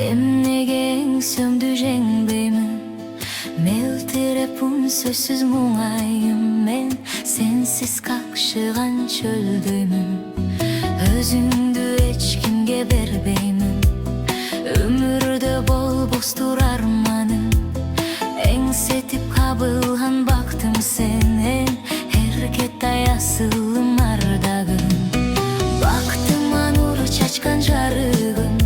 Эмнеге өңсөмдү жеңбеймин, мелтиреп үнсөзсүз муңайым мен. Сенсиз какшыган чөлдөймүн, өзүңдү эч кимге бербеймин. Өмүрдө болбостур арманым, эңсетип кабылган бактым сенен. Эркетай асылым ардагым, бактыма нур чачкан жарыгым.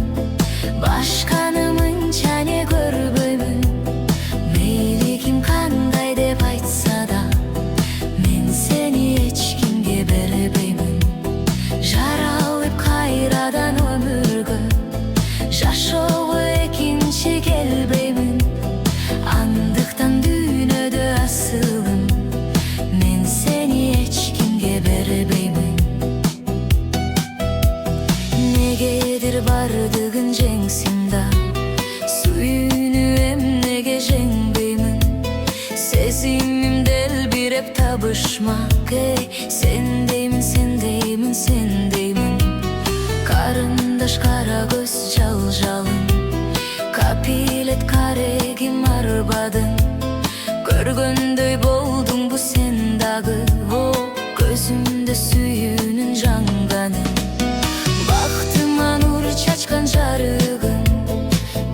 Башканы мынча не көрбөймүн, мейли ким кандай деп айтса да, мен сени эч кимге бербеймин. Жаралып кайрадан өмүргө, жашоого экинчи келбеймин. Андыктан дүйнөдө асылым, мен сени эч кимге бербеймин. Негедир бардыгын жеңсин да, сүйүүнү эмнеге жеңбеймин. Сезимим делбиреп табышмак, сендеймин, сендеймин, сендеймин. Карындаш кара көз жалжалым, капилет карегим арбадың. Көргөндөй болдуңбу сен дагы, о көзүмдө сүйүүнүн жаңганын. Бактыма нур чачкан жарыгым,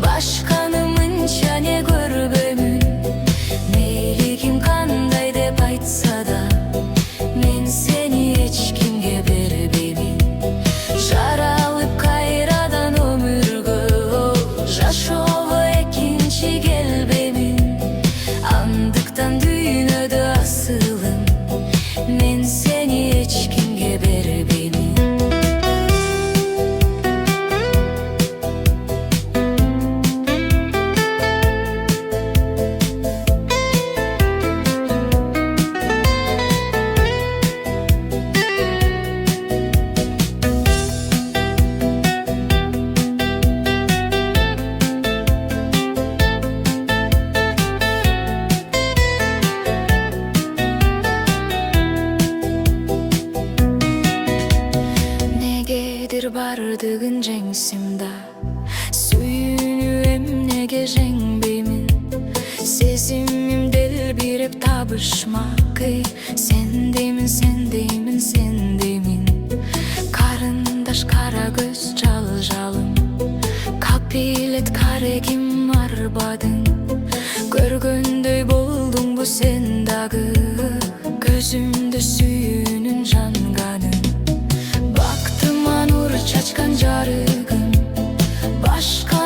башканы мынча не көрбөймүн. Мейли ким кандай деп айтса да, мен сени эч кимге бербеймин. Жаралып кайрадан өмүргө, жашоого экинчи келбеймин. Андыктан дүйнөдө асылым, мен сени эч кимге бербеймин. Бардыгын жеңсим да, сүйүүнү эмнеге жеңбеймин. Сезимим делбиреп табышмак, сендеймин, сендеймин, сендеймин. Карындаш кара көз жалжалым, капилет карегим арбадың. Көргөндөй болдуңбу сен дагы, көзүмдө сүйүүнүн жанганын. Бактыма нур чачкан жарыгым, башка